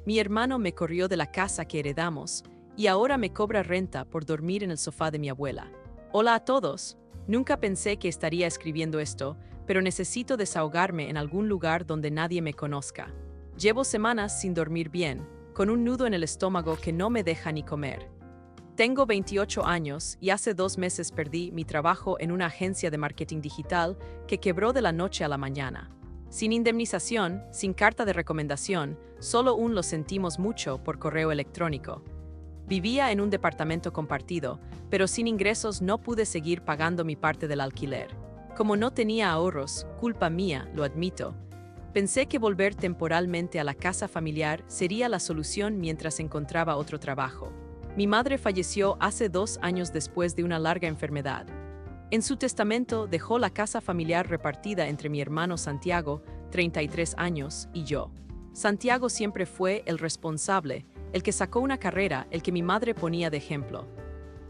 Mi hermano me corrió de la casa que heredamos y ahora me cobra renta por dormir en el sofá de mi abuela. Hola a todos. Nunca pensé que estaría escribiendo esto, pero necesito desahogarme en algún lugar donde nadie me conozca. Llevo semanas sin dormir bien, con un nudo en el estómago que no me deja ni comer. Tengo 28 años y hace 2 meses perdí mi trabajo en una agencia de marketing digital que quebró de la noche a la mañana. Sin indemnización, sin carta de recomendación, solo lo sentimos mucho por correo electrónico. Vivía en un departamento compartido, pero sin ingresos no pude seguir pagando mi parte del alquiler. Como no tenía ahorros, culpa mía, lo admito, pensé que volver temporalmente a la casa familiar sería la solución mientras encontraba otro trabajo. Mi madre falleció hace 2 años después de una larga enfermedad. En su testamento dejó la casa familiar repartida entre mi hermano Santiago, 33 años, y yo. Santiago siempre fue el responsable, el que sacó una carrera, el que mi madre ponía de ejemplo.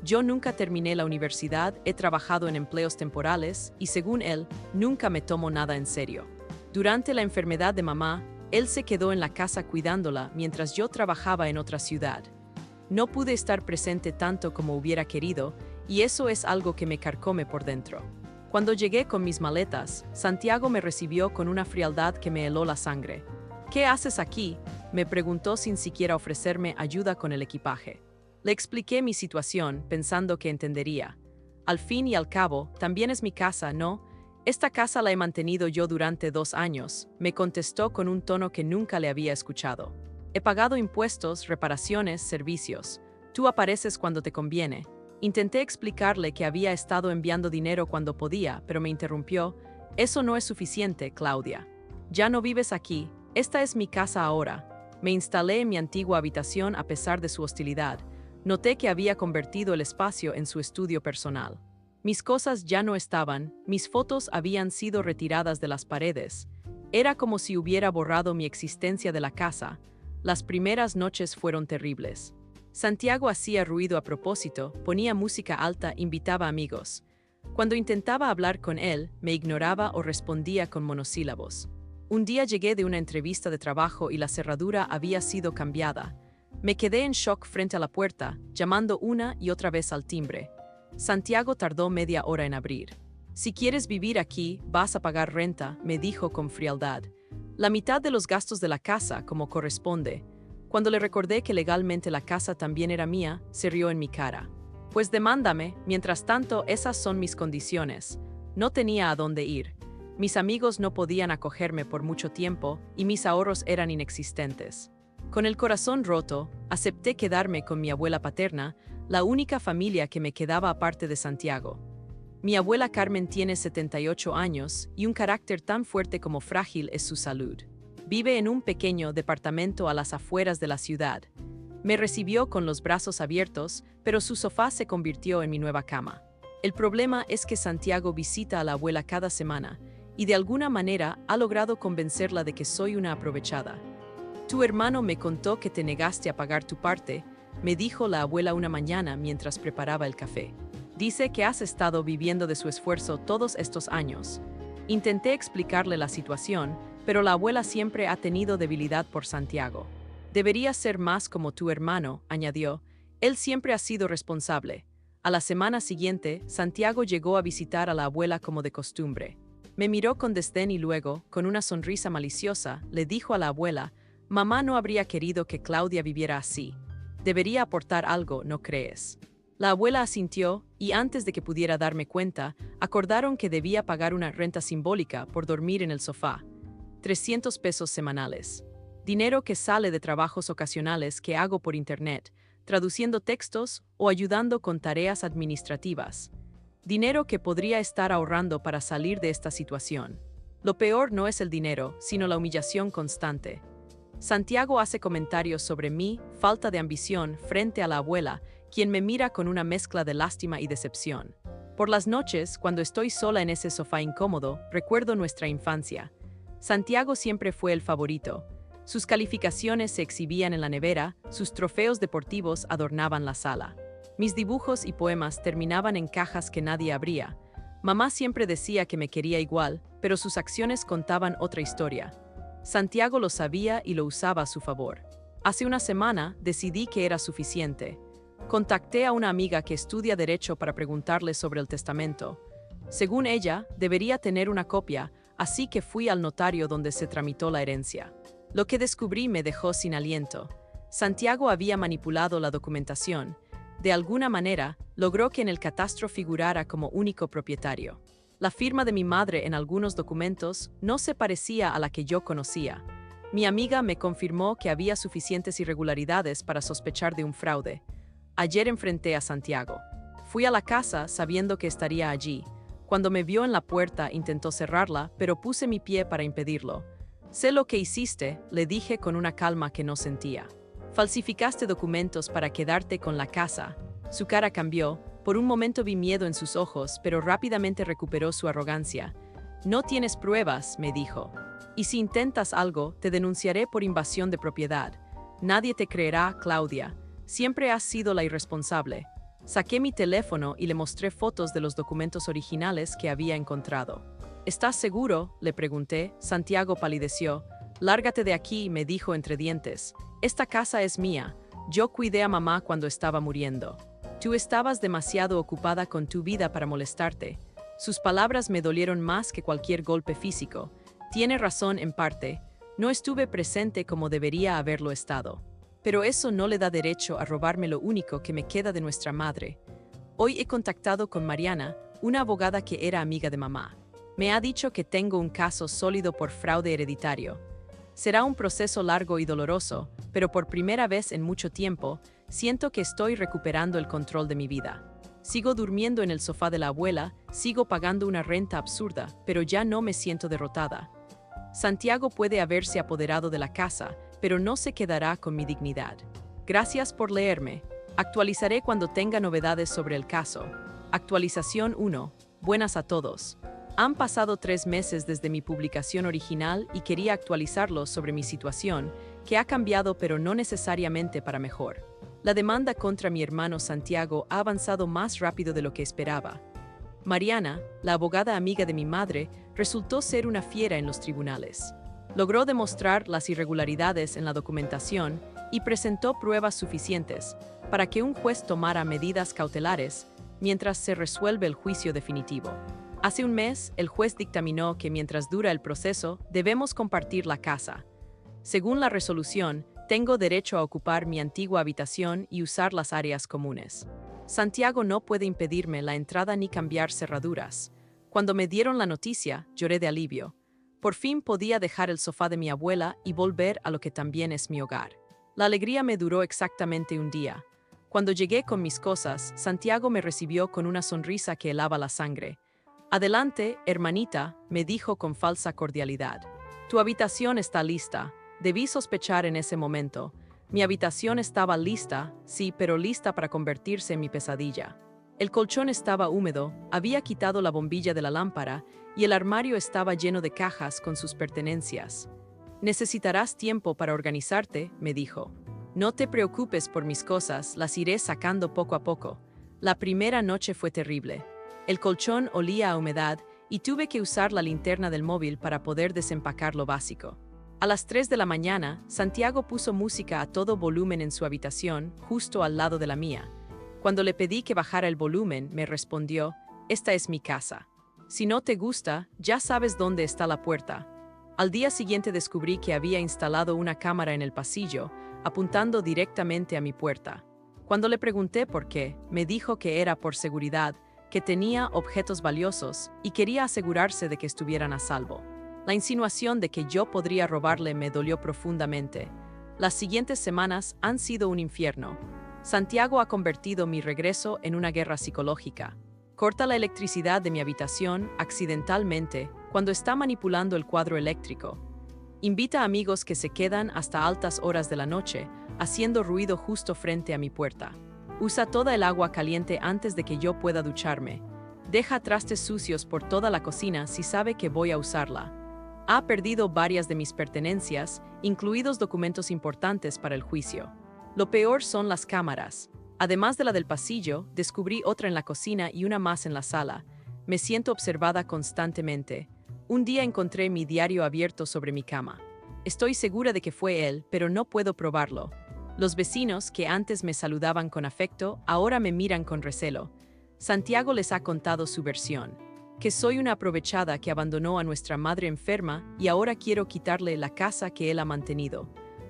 Yo nunca terminé la universidad, he trabajado en empleos temporales y, según él, nunca me tomo nada en serio. Durante la enfermedad de mamá, él se quedó en la casa cuidándola mientras yo trabajaba en otra ciudad. No pude estar presente tanto como hubiera querido, y eso es algo que me carcome por dentro. Cuando llegué con mis maletas, Santiago me recibió con una frialdad que me heló la sangre. ¿Qué haces aquí?, me preguntó sin siquiera ofrecerme ayuda con el equipaje. Le expliqué mi situación, pensando que entendería. Al fin y al cabo, también es mi casa, ¿no? Esta casa la he mantenido yo durante 2 años, me contestó con un tono que nunca le había escuchado. He pagado impuestos, reparaciones, servicios. Tú apareces cuando te conviene. Intenté explicarle que había estado enviando dinero cuando podía, pero me interrumpió. Eso no es suficiente, Claudia. Ya no vives aquí. Esta es mi casa ahora. Me instalé en mi antigua habitación a pesar de su hostilidad. Noté que había convertido el espacio en su estudio personal. Mis cosas ya no estaban, mis fotos habían sido retiradas de las paredes. Era como si hubiera borrado mi existencia de la casa. Las primeras noches fueron terribles. Santiago hacía ruido a propósito, ponía música alta, invitaba amigos. Cuando intentaba hablar con él, me ignoraba o respondía con monosílabos. Un día llegué de una entrevista de trabajo y la cerradura había sido cambiada. Me quedé en shock frente a la puerta, llamando una y otra vez al timbre. Santiago tardó media hora en abrir. Si quieres vivir aquí, vas a pagar renta, me dijo con frialdad. La mitad de los gastos de la casa, como corresponde. Cuando le recordé que legalmente la casa también era mía, se rió en mi cara. Pues demándame, mientras tanto esas son mis condiciones. No tenía a dónde ir. Mis amigos no podían acogerme por mucho tiempo y mis ahorros eran inexistentes. Con el corazón roto, acepté quedarme con mi abuela paterna, la única familia que me quedaba aparte de Santiago. Mi abuela Carmen tiene 78 años y un carácter tan fuerte como frágil es su salud. Vive en un pequeño departamento a las afueras de la ciudad. Me recibió con los brazos abiertos, pero su sofá se convirtió en mi nueva cama. El problema es que Santiago visita a la abuela cada semana y de alguna manera ha logrado convencerla de que soy una aprovechada. Tu hermano me contó que te negaste a pagar tu parte, me dijo la abuela una mañana mientras preparaba el café. Dice que has estado viviendo de su esfuerzo todos estos años. Intenté explicarle la situación, pero la abuela siempre ha tenido debilidad por Santiago. Deberías ser más como tu hermano, añadió. Él siempre ha sido responsable. A la semana siguiente, Santiago llegó a visitar a la abuela como de costumbre. Me miró con desdén y luego, con una sonrisa maliciosa, le dijo a la abuela, mamá no habría querido que Claudia viviera así. Debería aportar algo, ¿no crees? La abuela asintió, y antes de que pudiera darme cuenta, acordaron que debía pagar una renta simbólica por dormir en el sofá. 300 pesos semanales. Dinero que sale de trabajos ocasionales que hago por internet, traduciendo textos o ayudando con tareas administrativas. Dinero que podría estar ahorrando para salir de esta situación. Lo peor no es el dinero, sino la humillación constante. Santiago hace comentarios sobre mi falta de ambición frente a la abuela, quien me mira con una mezcla de lástima y decepción. Por las noches, cuando estoy sola en ese sofá incómodo, recuerdo nuestra infancia. Santiago siempre fue el favorito. Sus calificaciones se exhibían en la nevera, sus trofeos deportivos adornaban la sala. Mis dibujos y poemas terminaban en cajas que nadie abría. Mamá siempre decía que me quería igual, pero sus acciones contaban otra historia. Santiago lo sabía y lo usaba a su favor. Hace una semana decidí que era suficiente. Contacté a una amiga que estudia derecho para preguntarle sobre el testamento. Según ella, debería tener una copia, así que fui al notario donde se tramitó la herencia. Lo que descubrí me dejó sin aliento. Santiago había manipulado la documentación. De alguna manera, logró que en el catastro figurara como único propietario. La firma de mi madre en algunos documentos no se parecía a la que yo conocía. Mi amiga me confirmó que había suficientes irregularidades para sospechar de un fraude. Ayer enfrenté a Santiago. Fui a la casa sabiendo que estaría allí. Cuando me vio en la puerta intentó cerrarla, pero puse mi pie para impedirlo. Sé lo que hiciste, le dije con una calma que no sentía. Falsificaste documentos para quedarte con la casa. Su cara cambió. Por un momento vi miedo en sus ojos, pero rápidamente recuperó su arrogancia. No tienes pruebas, me dijo. Y si intentas algo, te denunciaré por invasión de propiedad. Nadie te creerá, Claudia. Siempre has sido la irresponsable. Saqué mi teléfono y le mostré fotos de los documentos originales que había encontrado. ¿Estás seguro?, le pregunté. Santiago palideció. Lárgate de aquí, me dijo entre dientes. Esta casa es mía. Yo cuidé a mamá cuando estaba muriendo. Tú estabas demasiado ocupada con tu vida para molestarte. Sus palabras me dolieron más que cualquier golpe físico. Tiene razón en parte. No estuve presente como debería haberlo estado. Pero eso no le da derecho a robarme lo único que me queda de nuestra madre. Hoy he contactado con Mariana, una abogada que era amiga de mamá. Me ha dicho que tengo un caso sólido por fraude hereditario. Será un proceso largo y doloroso, pero por primera vez en mucho tiempo, siento que estoy recuperando el control de mi vida. Sigo durmiendo en el sofá de la abuela, sigo pagando una renta absurda, pero ya no me siento derrotada. Santiago puede haberse apoderado de la casa, pero no se quedará con mi dignidad. Gracias por leerme. Actualizaré cuando tenga novedades sobre el caso. Actualización 1. Buenas a todos. Han pasado 3 meses desde mi publicación original y quería actualizarlo sobre mi situación, que ha cambiado pero no necesariamente para mejor. La demanda contra mi hermano Santiago ha avanzado más rápido de lo que esperaba. Mariana, la abogada amiga de mi madre, resultó ser una fiera en los tribunales. Logró demostrar las irregularidades en la documentación y presentó pruebas suficientes para que un juez tomara medidas cautelares mientras se resuelve el juicio definitivo. Hace un mes, el juez dictaminó que mientras dura el proceso, debemos compartir la casa. Según la resolución, tengo derecho a ocupar mi antigua habitación y usar las áreas comunes. Santiago no puede impedirme la entrada ni cambiar cerraduras. Cuando me dieron la noticia, lloré de alivio. Por fin podía dejar el sofá de mi abuela y volver a lo que también es mi hogar. La alegría me duró exactamente un día. Cuando llegué con mis cosas, Santiago me recibió con una sonrisa que helaba la sangre. Adelante, hermanita, me dijo con falsa cordialidad. Tu habitación está lista. Debí sospechar en ese momento. Mi habitación estaba lista, sí, pero lista para convertirse en mi pesadilla. El colchón estaba húmedo, había quitado la bombilla de la lámpara y el armario estaba lleno de cajas con sus pertenencias. Necesitarás tiempo para organizarte, me dijo. No te preocupes por mis cosas, las iré sacando poco a poco. La primera noche fue terrible. El colchón olía a humedad y tuve que usar la linterna del móvil para poder desempacar lo básico. A las 3 de la mañana, Santiago puso música a todo volumen en su habitación, justo al lado de la mía. Cuando le pedí que bajara el volumen, me respondió, «Esta es mi casa. Si no te gusta, ya sabes dónde está la puerta». Al día siguiente descubrí que había instalado una cámara en el pasillo, apuntando directamente a mi puerta. Cuando le pregunté por qué, me dijo que era por seguridad, que tenía objetos valiosos y quería asegurarse de que estuvieran a salvo. La insinuación de que yo podría robarle me dolió profundamente. Las siguientes semanas han sido un infierno. Santiago ha convertido mi regreso en una guerra psicológica. Corta la electricidad de mi habitación accidentalmente cuando está manipulando el cuadro eléctrico. Invita a amigos que se quedan hasta altas horas de la noche, haciendo ruido justo frente a mi puerta. Usa toda el agua caliente antes de que yo pueda ducharme. Deja trastes sucios por toda la cocina si sabe que voy a usarla. Ha perdido varias de mis pertenencias, incluidos documentos importantes para el juicio. Lo peor son las cámaras. Además de la del pasillo, descubrí otra en la cocina y una más en la sala. Me siento observada constantemente. Un día encontré mi diario abierto sobre mi cama. Estoy segura de que fue él, pero no puedo probarlo. Los vecinos, que antes me saludaban con afecto, ahora me miran con recelo. Santiago les ha contado su versión, que soy una aprovechada que abandonó a nuestra madre enferma y ahora quiero quitarle la casa que él ha mantenido.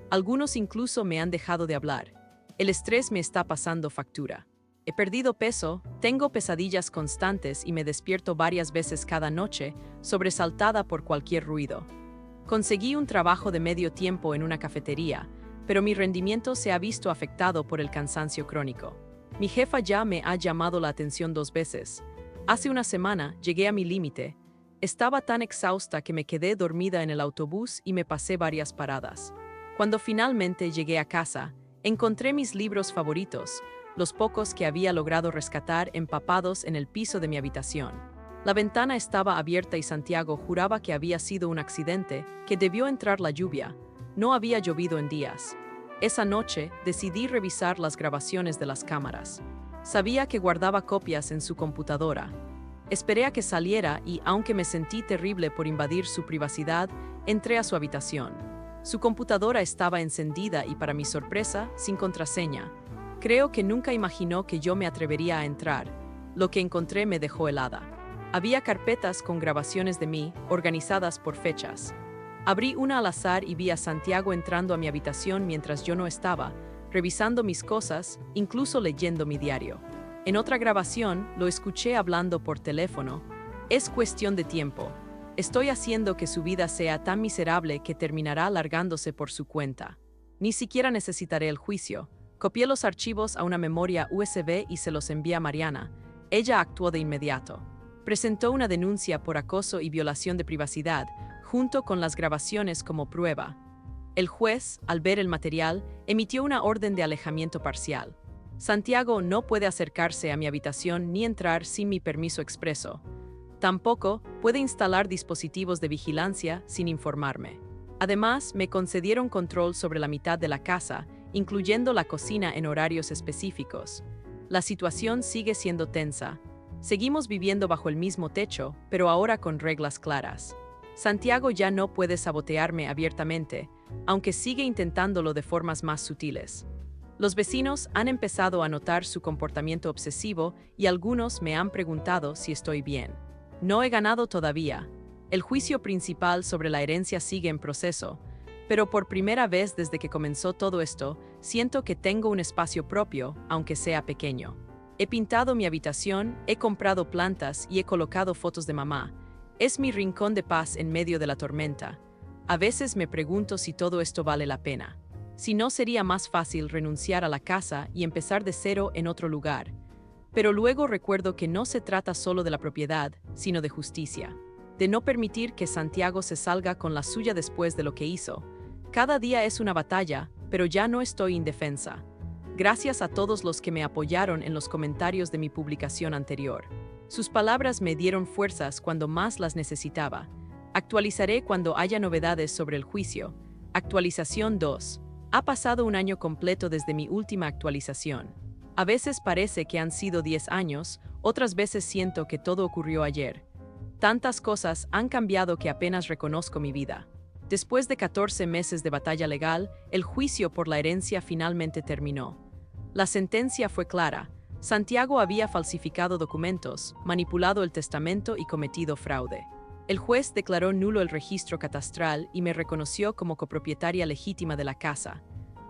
Algunos incluso me han dejado de hablar. El estrés me está pasando factura. He perdido peso, tengo pesadillas constantes y me despierto varias veces cada noche, sobresaltada por cualquier ruido. Conseguí un trabajo de medio tiempo en una cafetería, pero mi rendimiento se ha visto afectado por el cansancio crónico. Mi jefa ya me ha llamado la atención 2 veces. Hace una semana llegué a mi límite. Estaba tan exhausta que me quedé dormida en el autobús y me pasé varias paradas. Cuando finalmente llegué a casa, encontré mis libros favoritos, los pocos que había logrado rescatar empapados en el piso de mi habitación. La ventana estaba abierta y Santiago juraba que había sido un accidente, que debió entrar la lluvia. No había llovido en días. Esa noche decidí revisar las grabaciones de las cámaras. Sabía que guardaba copias en su computadora. Esperé a que saliera y, aunque me sentí terrible por invadir su privacidad, entré a su habitación. Su computadora estaba encendida y, para mi sorpresa, sin contraseña. Creo que nunca imaginó que yo me atrevería a entrar. Lo que encontré me dejó helada. Había carpetas con grabaciones de mí, organizadas por fechas. Abrí una al azar y vi a Santiago entrando a mi habitación mientras yo no estaba, revisando mis cosas, incluso leyendo mi diario. En otra grabación, lo escuché hablando por teléfono. Es cuestión de tiempo. Estoy haciendo que su vida sea tan miserable que terminará largándose por su cuenta. Ni siquiera necesitaré el juicio. Copié los archivos a una memoria USB y se los envié a Mariana. Ella actuó de inmediato. Presentó una denuncia por acoso y violación de privacidad, junto con las grabaciones como prueba. El juez, al ver el material, emitió una orden de alejamiento parcial. Santiago no puede acercarse a mi habitación ni entrar sin mi permiso expreso. Tampoco puede instalar dispositivos de vigilancia sin informarme. Además, me concedieron control sobre la mitad de la casa, incluyendo la cocina en horarios específicos. La situación sigue siendo tensa. Seguimos viviendo bajo el mismo techo, pero ahora con reglas claras. Santiago ya no puede sabotearme abiertamente, aunque sigue intentándolo de formas más sutiles. Los vecinos han empezado a notar su comportamiento obsesivo y algunos me han preguntado si estoy bien. No he ganado todavía. El juicio principal sobre la herencia sigue en proceso, pero por primera vez desde que comenzó todo esto, siento que tengo un espacio propio, aunque sea pequeño. He pintado mi habitación, he comprado plantas y he colocado fotos de mamá. Es mi rincón de paz en medio de la tormenta. A veces me pregunto si todo esto vale la pena. Si no sería más fácil renunciar a la casa y empezar de cero en otro lugar. Pero luego recuerdo que no se trata solo de la propiedad, sino de justicia. De no permitir que Santiago se salga con la suya después de lo que hizo. Cada día es una batalla, pero ya no estoy indefensa. Gracias a todos los que me apoyaron en los comentarios de mi publicación anterior. Sus palabras me dieron fuerzas cuando más las necesitaba. Actualizaré cuando haya novedades sobre el juicio. Actualización 2. Ha pasado un año completo desde mi última actualización. A veces parece que han sido 10 años, otras veces siento que todo ocurrió ayer. Tantas cosas han cambiado que apenas reconozco mi vida. Después de 14 meses de batalla legal, el juicio por la herencia finalmente terminó. La sentencia fue clara. Santiago había falsificado documentos, manipulado el testamento y cometido fraude. El juez declaró nulo el registro catastral y me reconoció como copropietaria legítima de la casa.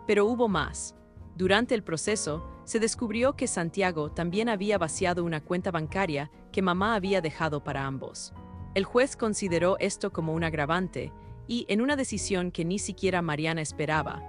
Pero hubo más. Durante el proceso, se descubrió que Santiago también había vaciado una cuenta bancaria que mamá había dejado para ambos. El juez consideró esto como un agravante y, en una decisión que ni siquiera Mariana esperaba,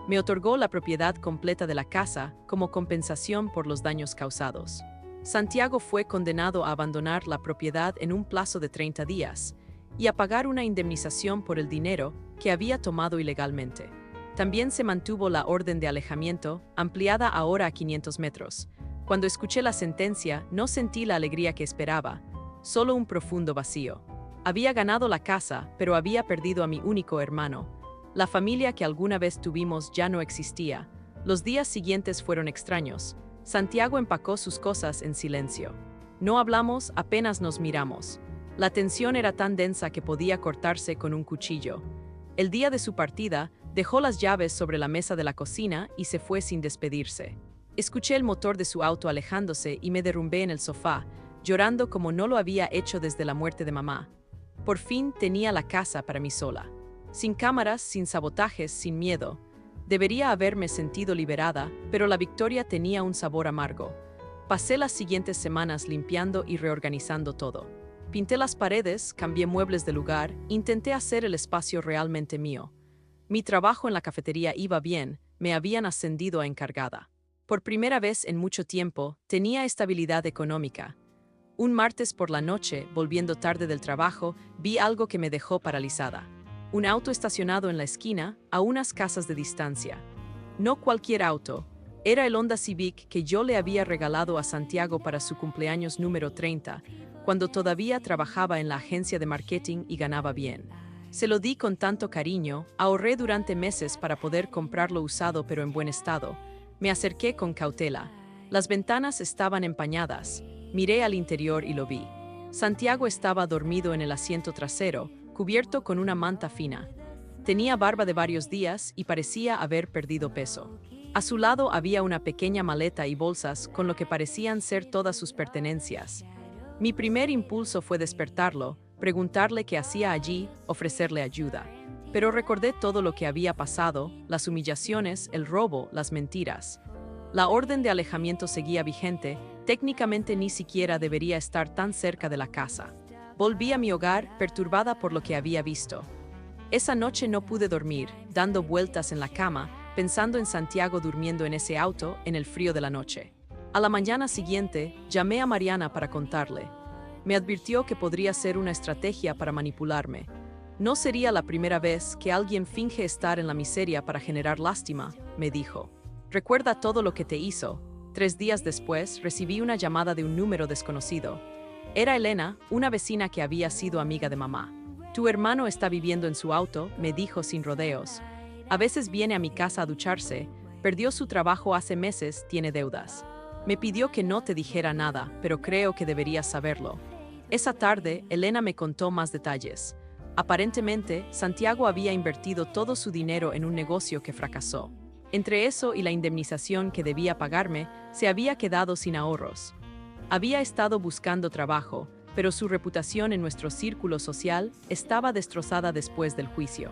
me otorgó la propiedad completa de la casa como compensación por los daños causados. Santiago fue condenado a abandonar la propiedad en un plazo de 30 días y a pagar una indemnización por el dinero que había tomado ilegalmente. También se mantuvo la orden de alejamiento, ampliada ahora a 500 metros. Cuando escuché la sentencia, no sentí la alegría que esperaba, solo un profundo vacío. Había ganado la casa, pero había perdido a mi único hermano. La familia que alguna vez tuvimos ya no existía. Los días siguientes fueron extraños. Santiago empacó sus cosas en silencio. No hablamos, apenas nos miramos. La tensión era tan densa que podía cortarse con un cuchillo. El día de su partida, dejó las llaves sobre la mesa de la cocina y se fue sin despedirse. Escuché el motor de su auto alejándose y me derrumbé en el sofá, llorando como no lo había hecho desde la muerte de mamá. Por fin tenía la casa para mí sola. Sin cámaras, sin sabotajes, sin miedo. Debería haberme sentido liberada, pero la victoria tenía un sabor amargo. Pasé las siguientes semanas limpiando y reorganizando todo. Pinté las paredes, cambié muebles de lugar, intenté hacer el espacio realmente mío. Mi trabajo en la cafetería iba bien, me habían ascendido a encargada. Por primera vez en mucho tiempo, tenía estabilidad económica. Un martes por la noche, volviendo tarde del trabajo, vi algo que me dejó paralizada. Un auto estacionado en la esquina, a unas casas de distancia. No cualquier auto. Era el Honda Civic que yo le había regalado a Santiago para su cumpleaños número 30, cuando todavía trabajaba en la agencia de marketing y ganaba bien. Se lo di con tanto cariño, ahorré durante meses para poder comprarlo usado pero en buen estado. Me acerqué con cautela. Las ventanas estaban empañadas. Miré al interior y lo vi. Santiago estaba dormido en el asiento trasero, cubierto con una manta fina. Tenía barba de varios días y parecía haber perdido peso. A su lado había una pequeña maleta y bolsas con lo que parecían ser todas sus pertenencias. Mi primer impulso fue despertarlo, preguntarle qué hacía allí, ofrecerle ayuda. Pero recordé todo lo que había pasado, las humillaciones, el robo, las mentiras. La orden de alejamiento seguía vigente, técnicamente ni siquiera debería estar tan cerca de la casa. Volví a mi hogar, perturbada por lo que había visto. Esa noche no pude dormir, dando vueltas en la cama, pensando en Santiago durmiendo en ese auto en el frío de la noche. A la mañana siguiente, llamé a Mariana para contarle. Me advirtió que podría ser una estrategia para manipularme. No sería la primera vez que alguien finge estar en la miseria para generar lástima, me dijo. Recuerda todo lo que te hizo. 3 días después, recibí una llamada de un número desconocido. Era Elena, una vecina que había sido amiga de mamá. Tu hermano está viviendo en su auto, me dijo sin rodeos. A veces viene a mi casa a ducharse, perdió su trabajo hace meses, tiene deudas. Me pidió que no te dijera nada, pero creo que deberías saberlo. Esa tarde, Elena me contó más detalles. Aparentemente, Santiago había invertido todo su dinero en un negocio que fracasó. Entre eso y la indemnización que debía pagarme, se había quedado sin ahorros. Había estado buscando trabajo, pero su reputación en nuestro círculo social estaba destrozada después del juicio.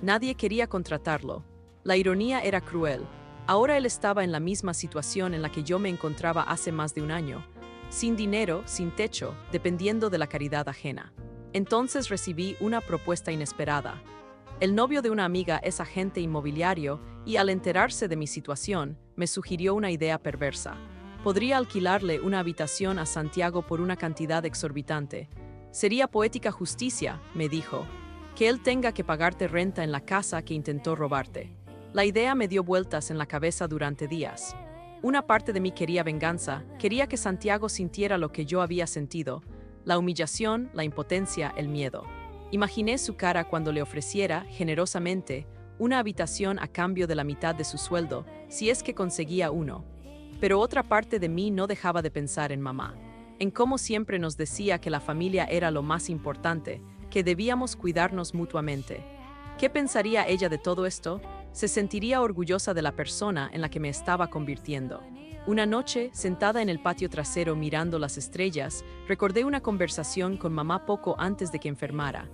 Nadie quería contratarlo. La ironía era cruel. Ahora él estaba en la misma situación en la que yo me encontraba hace más de un año, sin dinero, sin techo, dependiendo de la caridad ajena. Entonces recibí una propuesta inesperada. El novio de una amiga es agente inmobiliario y al enterarse de mi situación, me sugirió una idea perversa. Podría alquilarle una habitación a Santiago por una cantidad exorbitante. Sería poética justicia, me dijo, que él tenga que pagarte renta en la casa que intentó robarte. La idea me dio vueltas en la cabeza durante días. Una parte de mí quería venganza, quería que Santiago sintiera lo que yo había sentido, la humillación, la impotencia, el miedo. Imaginé su cara cuando le ofreciera, generosamente, una habitación a cambio de la mitad de su sueldo, si es que conseguía uno. Pero otra parte de mí no dejaba de pensar en mamá, en cómo siempre nos decía que la familia era lo más importante, que debíamos cuidarnos mutuamente. ¿Qué pensaría ella de todo esto? Se sentiría orgullosa de la persona en la que me estaba convirtiendo. Una noche, sentada en el patio trasero mirando las estrellas, recordé una conversación con mamá poco antes de que enfermara.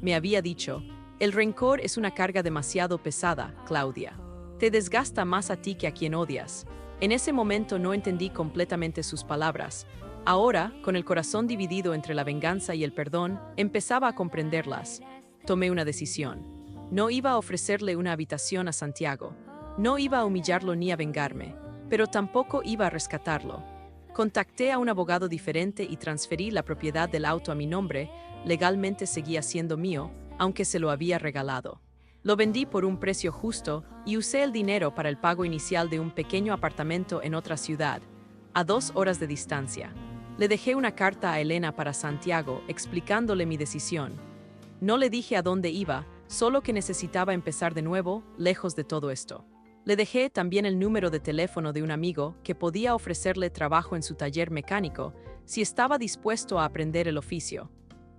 Me había dicho, el rencor es una carga demasiado pesada, Claudia. Te desgasta más a ti que a quien odias. En ese momento no entendí completamente sus palabras. Ahora, con el corazón dividido entre la venganza y el perdón, empezaba a comprenderlas. Tomé una decisión. No iba a ofrecerle una habitación a Santiago. No iba a humillarlo ni a vengarme, pero tampoco iba a rescatarlo. Contacté a un abogado diferente y transferí la propiedad del auto a mi nombre. Legalmente seguía siendo mío, aunque se lo había regalado. Lo vendí por un precio justo y usé el dinero para el pago inicial de un pequeño apartamento en otra ciudad, a 2 horas de distancia. Le dejé una carta a Elena para Santiago explicándole mi decisión. No le dije a dónde iba, solo que necesitaba empezar de nuevo, lejos de todo esto. Le dejé también el número de teléfono de un amigo que podía ofrecerle trabajo en su taller mecánico si estaba dispuesto a aprender el oficio.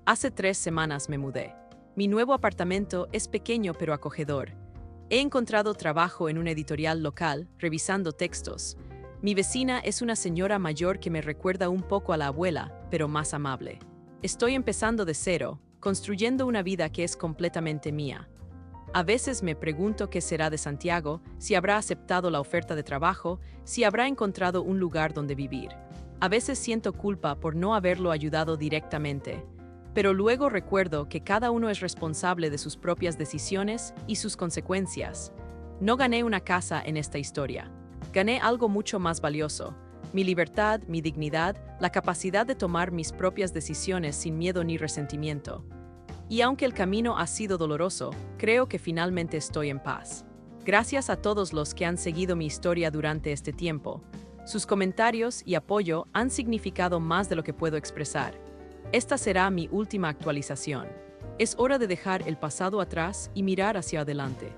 Hace 3 semanas me mudé. Mi nuevo apartamento es pequeño pero acogedor. He encontrado trabajo en un editorial local, revisando textos. Mi vecina es una señora mayor que me recuerda un poco a la abuela, pero más amable. Estoy empezando de cero, construyendo una vida que es completamente mía. A veces me pregunto qué será de Santiago, si habrá aceptado la oferta de trabajo, si habrá encontrado un lugar donde vivir. A veces siento culpa por no haberlo ayudado directamente, pero luego recuerdo que cada uno es responsable de sus propias decisiones y sus consecuencias. No gané una casa en esta historia. Gané algo mucho más valioso: mi libertad, mi dignidad, la capacidad de tomar mis propias decisiones sin miedo ni resentimiento. Y aunque el camino ha sido doloroso, creo que finalmente estoy en paz. Gracias a todos los que han seguido mi historia durante este tiempo. Sus comentarios y apoyo han significado más de lo que puedo expresar. Esta será mi última actualización. Es hora de dejar el pasado atrás y mirar hacia adelante.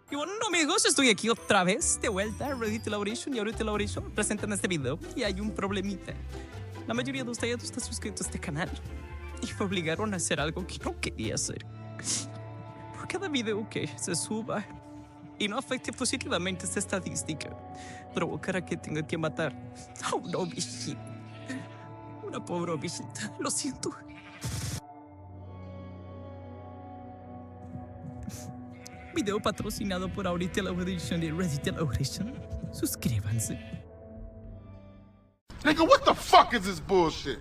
Y bueno, amigos, estoy aquí otra vez, de vuelta, Reddit Elaboration y Reddit Elaboration presentan este video y hay un problemita. La mayoría de ustedes no está suscrito a este canal y me obligaron a hacer algo que no quería hacer. Por cada video que se suba y no afecte positivamente esta estadística, provocará que tenga que matar a una ovejita. Una pobre ovejita, lo siento. Video patrocinado por Reddit Elaboration y Reddit Elaboration. Suscríbanse. Nigga, what the fuck is this bullshit?